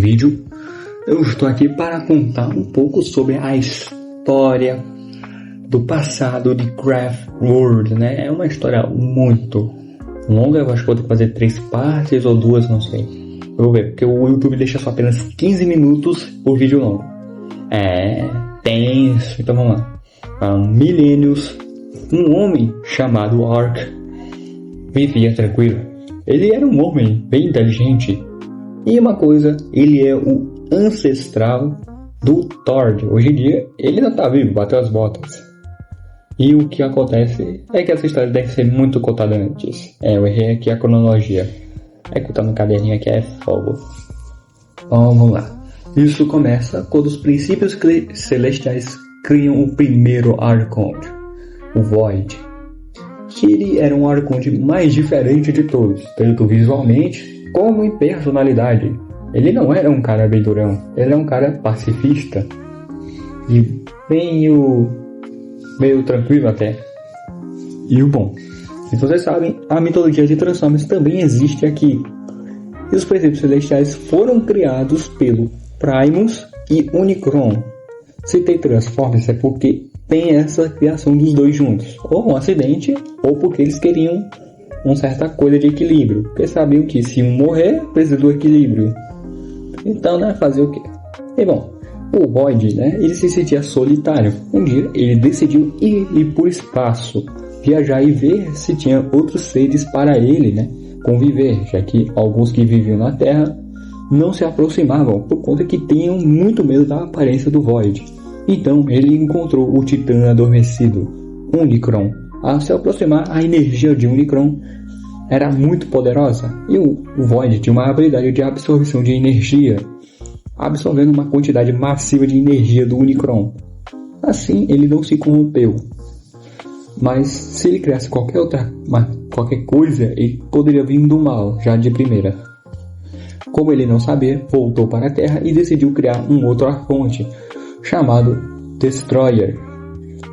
vídeo. Eu estou aqui para contar um pouco sobre a história do passado de Craft World, né? É uma história muito longa, eu acho que vou ter que fazer 3 partes ou 2, não sei. Eu vou ver, porque o YouTube deixa só apenas 15 minutos por vídeo longo. É tenso, então vamos lá. Há milênios, um homem chamado Ark vivia tranquilo. Ele era um homem bem inteligente. E uma coisa, ele é o ancestral do Thor. Hoje em dia, ele não está vivo, bateu as botas. E o que acontece é que essa história deve ser muito contada antes. Eu errei aqui a cronologia. Contar no caderninho aqui é fogo. Vamos lá. Isso começa quando os princípios celestiais criam o primeiro Arconte, o Void. Que ele era um Arconte mais diferente de todos, tanto visualmente como em personalidade. Ele não era um cara bem durão, ele é um cara pacifista e meio tranquilo até. E o bom, se vocês sabem, a mitologia de Transformers também existe aqui. E os princípios celestiais foram criados pelo Primus e Unicron. Se tem Transformers é porque tem essa criação dos dois juntos, ou um acidente, ou porque eles queriam uma certa coisa de equilíbrio, porque sabiam que se um morrer, precisa do equilíbrio. Então, né, fazer o quê? E bom, o Void, né, ele se sentia solitário. Um dia, ele decidiu ir por espaço, viajar e ver se tinha outros seres para ele, né, conviver, já que alguns que viviam na Terra não se aproximavam, por conta que tinham muito medo da aparência do Void. Então, ele encontrou o Titã adormecido, Unicron. Ao se aproximar, a energia de Unicron era muito poderosa e o Void tinha uma habilidade de absorção de energia, absorvendo uma quantidade massiva de energia do Unicron. Assim, ele não se corrompeu. Mas se ele criasse qualquer coisa, ele poderia vir do mal, já de primeira. Como ele não sabia, voltou para a Terra e decidiu criar um outro Arconte, chamado Destroyer.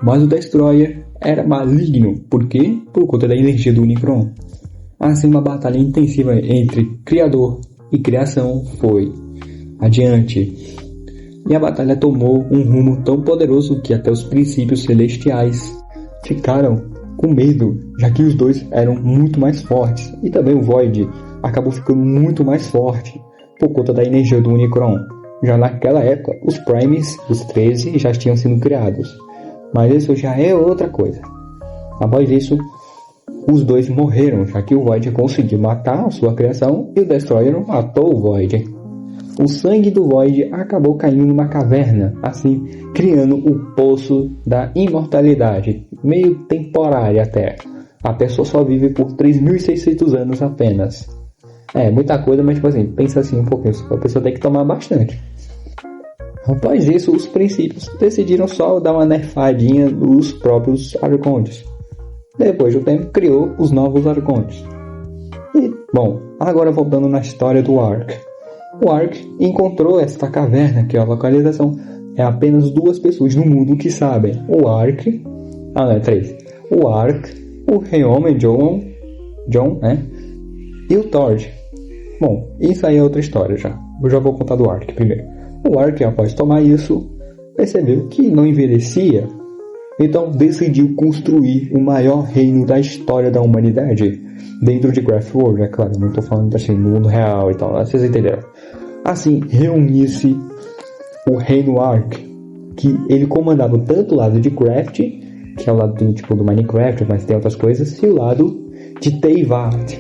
Mas o Destroyer era maligno, por quê? Por conta da energia do Unicron. Assim, uma batalha intensiva entre Criador e Criação foi adiante. E a batalha tomou um rumo tão poderoso que até os princípios celestiais ficaram com medo, já que os dois eram muito mais fortes. E também o Void acabou ficando muito mais forte por conta da energia do Unicron. Já naquela época, os Primes, os 13, já tinham sido criados. Mas isso já é outra coisa. Após isso, os dois morreram, já que o Void conseguiu matar a sua criação e o Destroyer matou o Void. O sangue do Void acabou caindo numa caverna, assim criando o Poço da Imortalidade, meio temporário até. A pessoa só vive por 3.600 anos apenas. Muita coisa, mas tipo assim, pensa assim um pouquinho, a pessoa tem que tomar bastante. Após isso, os princípios decidiram só dar uma nerfadinha nos próprios Arcontes. Depois do tempo, criou os novos Arcontes. E, bom, agora voltando na história do Ark. O Ark encontrou esta caverna, que é a localização. É apenas 2 pessoas no mundo que sabem. O Ark... 3. O Ark, o Rei-Homem John, né? E o Thor. Bom, isso aí é outra história já. Eu já vou contar do Ark primeiro. O Ark, após tomar isso, percebeu que não envelhecia, então decidiu construir o maior reino da história da humanidade, dentro de Craft World, é claro, não estou falando assim, no mundo real e tal, vocês entenderam. Assim, reuniu-se o reino Ark, que ele comandava tanto o lado de Craft, que é o lado do Minecraft, mas tem outras coisas, e o lado de Teyvat,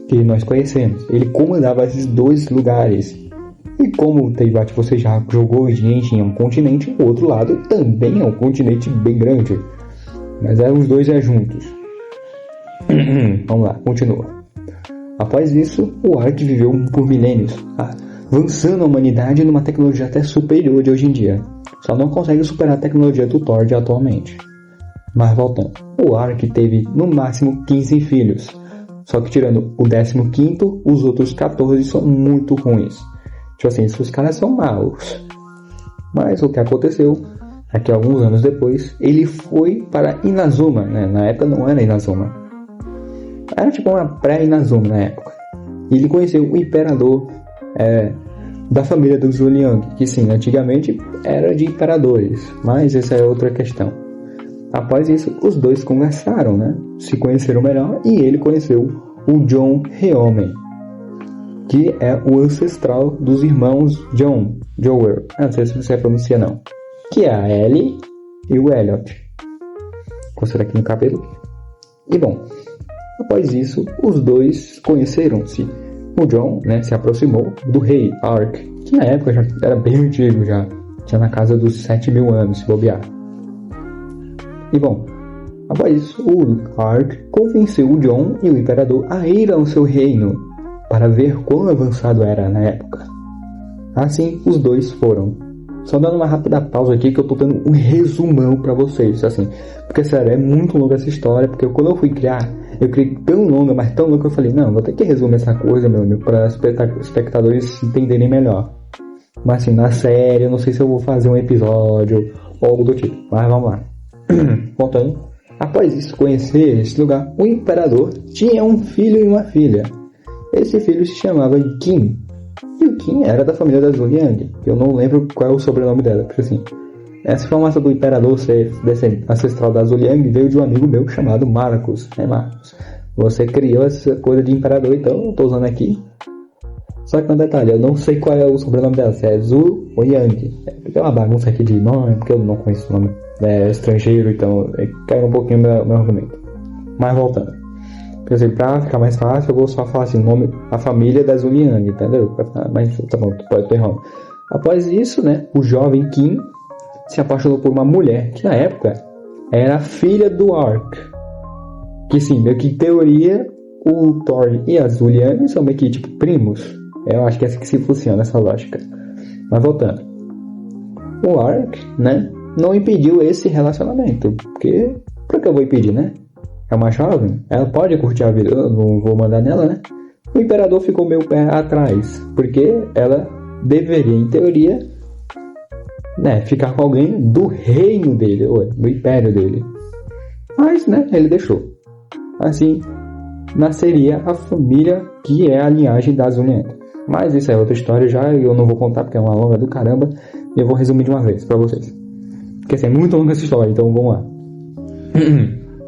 que nós conhecemos. Ele comandava esses 2 lugares. E como o Teyvat você já jogou gente em um continente, o outro lado também é um continente bem grande. Mas os dois juntos. Vamos lá, continua. Após isso, o Ark viveu por milênios, avançando a humanidade numa tecnologia até superior de hoje em dia. Só não consegue superar a tecnologia do Thor de atualmente. Mas voltando, o Ark teve no máximo 15 filhos. Só que tirando o 15º, os outros 14 são muito ruins. Tipo assim, esses caras são maus. Mas o que aconteceu é que alguns anos depois, ele foi para Inazuma, né? Na época não era Inazuma. Era tipo uma pré-Inazuma na época. E ele conheceu o Imperador da família dos Zuliang, que sim, antigamente era de imperadores, mas essa é outra questão. Após isso, os dois conversaram, né? Se conheceram melhor e ele conheceu o John Heomen, que é o ancestral dos irmãos Jower, não sei se você pronuncia não, que é a Ellie e o Elliot. Coceira aqui no cabelo. E bom, após isso, os dois conheceram-se. O John, né, se aproximou do rei Ark, que na época já era bem antigo, já tinha na casa dos 7.000 anos, se bobear. E bom, após isso, o Ark convenceu o John e o imperador a ir ao seu reino para ver quão avançado era na época. Assim, os dois foram. Só dando uma rápida pausa aqui que eu tô dando um resumão pra vocês, assim. Porque, sério, é muito longa essa história, porque quando eu fui criar, eu criei tão longa, mas tão longa que eu falei, não, vou ter que resumir essa coisa, meu amigo, para espectadores entenderem melhor. Mas assim, na série, eu não sei se eu vou fazer um episódio ou algo do tipo, mas vamos lá. Voltando. Após isso, conhecer esse lugar, o imperador tinha um filho e uma filha. Esse filho se chamava Qin. E o Qin era da família da Zuliang, que eu não lembro qual é o sobrenome dela, porque assim, essa informação do imperador ser ancestral da Zuliang veio de um amigo meu chamado Marcos. Marcos, você criou essa coisa de imperador, então eu tô usando aqui. Só que no detalhe, eu não sei qual é o sobrenome dela, se é Zhu ou Yang. Tem uma bagunça aqui de nome, porque eu não conheço o nome estrangeiro, então caiu um pouquinho meu argumento. Mas voltando. Por exemplo, pra ficar mais fácil, eu vou só falar assim, nome, a família da Zuliang, entendeu? Mas tá bom, pode ter errado. Após isso, né, o jovem Qin se apaixonou por uma mulher, que na época era filha do Ark. Que sim, meio que em teoria, o Thor e a Zuliang são meio que tipo primos. Eu acho que é assim que se funciona essa lógica. Mas voltando. O Ark, né, não impediu esse relacionamento. Porque, por que eu vou impedir, né? É uma jovem, ela pode curtir a vida, eu não vou mandar nela, né? O imperador ficou meio pé atrás, porque ela deveria, em teoria, né, ficar com alguém do reino dele, ou do império dele. Mas, né, ele deixou. Assim, nasceria a família que é a linhagem da Zuliang. Mas isso é outra história já, e eu não vou contar porque é uma longa do caramba, e eu vou resumir de uma vez pra vocês. Porque assim, é muito longa essa história, então vamos lá.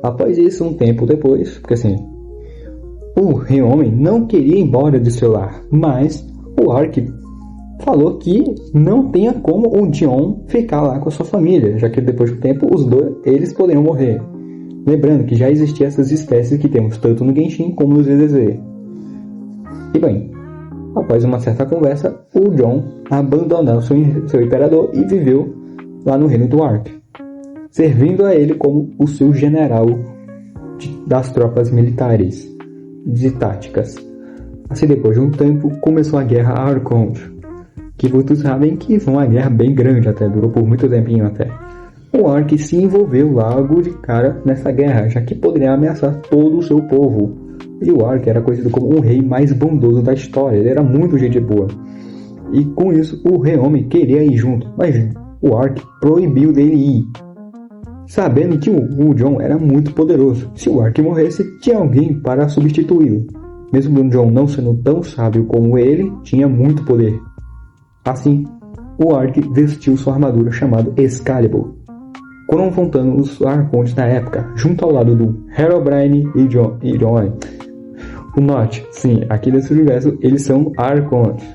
Após isso, um tempo depois, porque assim, o Heomen não queria ir embora de seu lar, mas o Ark falou que não tinha como o John ficar lá com a sua família, já que depois do tempo os dois, eles poderiam morrer. Lembrando que já existiam essas espécies que temos tanto no Genshin como no ZZZ. E bem, após uma certa conversa, o John abandonou seu imperador e viveu lá no reino do Ark, servindo a ele como o seu general das tropas militares de táticas. Assim, depois de um tempo, começou a Guerra Arconte, que muitos sabem que foi uma guerra bem grande até, durou por muito tempinho até. O Ark se envolveu logo de cara nessa guerra, já que poderia ameaçar todo o seu povo. E o Ark era conhecido como o rei mais bondoso da história, ele era muito gente boa. E com isso, o Heomen queria ir junto, mas o Ark proibiu dele ir, sabendo que o John era muito poderoso. Se o Ark morresse, tinha alguém para substituí-lo. Mesmo o John não sendo tão sábio como ele, tinha muito poder. Assim, o Ark vestiu sua armadura chamada Excalibur, confrontando os Arcontes da época, junto ao lado do Herobrine e John. O Notch, sim, aqui nesse universo eles são Arcontes.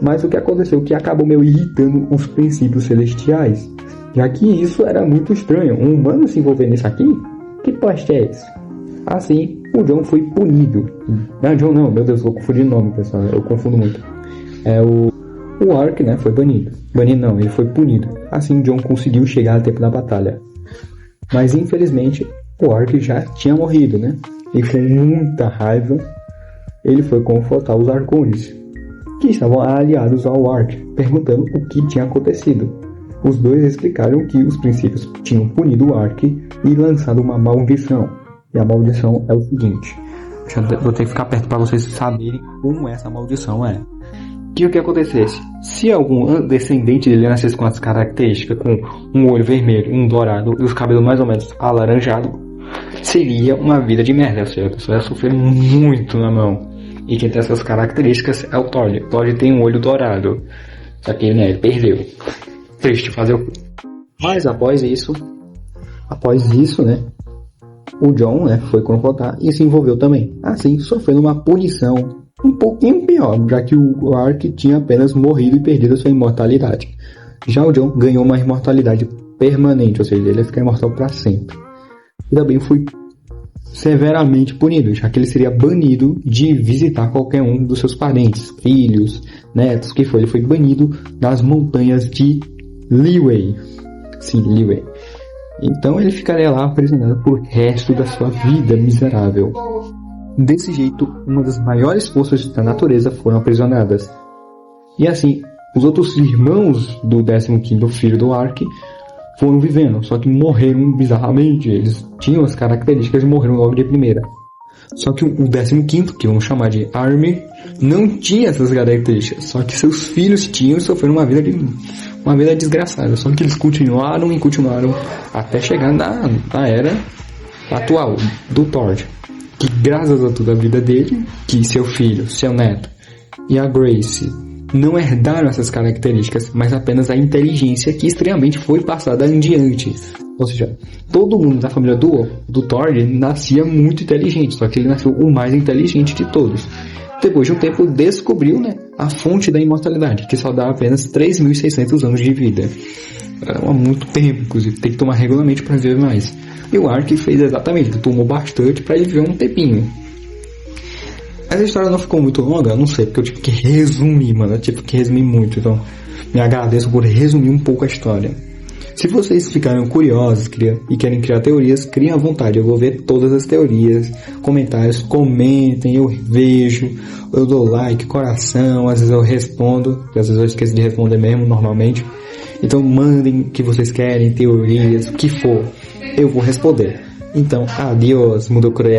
Mas o que aconteceu que acabou meio irritando os princípios celestiais, já que isso era muito estranho, um humano se envolver nisso aqui? Que poste é esse? Assim, o John foi punido. Não, John não, meu Deus, eu confundi o nome, pessoal, eu confundo muito. O Ark, né, foi banido. Banido não, ele foi punido. Assim, John conseguiu chegar a tempo da batalha. Mas, infelizmente, o Ark já tinha morrido, né? E com muita raiva, ele foi confrontar os Arcontes, que estavam aliados ao Ark, perguntando o que tinha acontecido. Os dois explicaram que os princípios tinham punido o Ark e lançado uma maldição. E a maldição é o seguinte. Vou ter que ficar perto para vocês saberem como essa maldição é. Que o que acontecesse? Se algum descendente dele nascesse com as características, com um olho vermelho, um dourado e os cabelos mais ou menos alaranjados, seria uma vida de merda, ou seja, a pessoa ia sofrer muito na mão. E quem tem essas características é o Thor. Thor tem um olho dourado. Só que né, ele perdeu. Triste fazer o quê? Mas após isso, né, o Jon, né, foi confrontar e se envolveu também. Assim, sofrendo uma punição um pouquinho pior, já que o Ark tinha apenas morrido e perdido a sua imortalidade. Já o Jon ganhou uma imortalidade permanente, ou seja, ele ia ficar imortal para sempre. E também foi severamente punido, já que ele seria banido de visitar qualquer um dos seus parentes, filhos, netos, que foi. Ele foi banido das montanhas de Liyue. Sim, Liyue. Então ele ficaria lá aprisionado por resto da sua vida miserável. Desse jeito, uma das maiores forças da natureza foram aprisionadas. E assim, os outros irmãos do 15º filho do Ark foram vivendo, só que morreram bizarramente. Eles tinham as características e morreram logo de primeira. Só que o 15º, que vamos chamar de Armin, não tinha essas características. Só que seus filhos tinham e sofreram uma vida desgraçada. Só que eles continuaram até chegar na era atual do Thor. Que graças a toda a vida dele, que seu filho, seu neto e a Grace não herdaram essas características, mas apenas a inteligência que extremamente foi passada em diante. Ou seja, todo mundo da família do Thor nascia muito inteligente, só que ele nasceu o mais inteligente de todos. Depois de um tempo descobriu, né, a fonte da imortalidade, que só dá apenas 3.600 anos de vida. Há muito tempo, inclusive, tem que tomar regularmente para viver mais. E o Ark fez exatamente, ele tomou bastante para ele viver um tempinho. Essa história não ficou muito longa, eu não sei, porque eu tive que resumir, mano. Eu tive que resumir muito, então me agradeço por resumir um pouco a história. Se vocês ficaram curiosos e querem criar teorias, criem à vontade. Eu vou ver todas as teorias, comentários, comentem, eu vejo, eu dou like, coração, às vezes eu respondo, porque às vezes eu esqueço de responder mesmo, normalmente. Então mandem o que vocês querem, teorias, o que for, eu vou responder. Então, adiós, mundo cruel.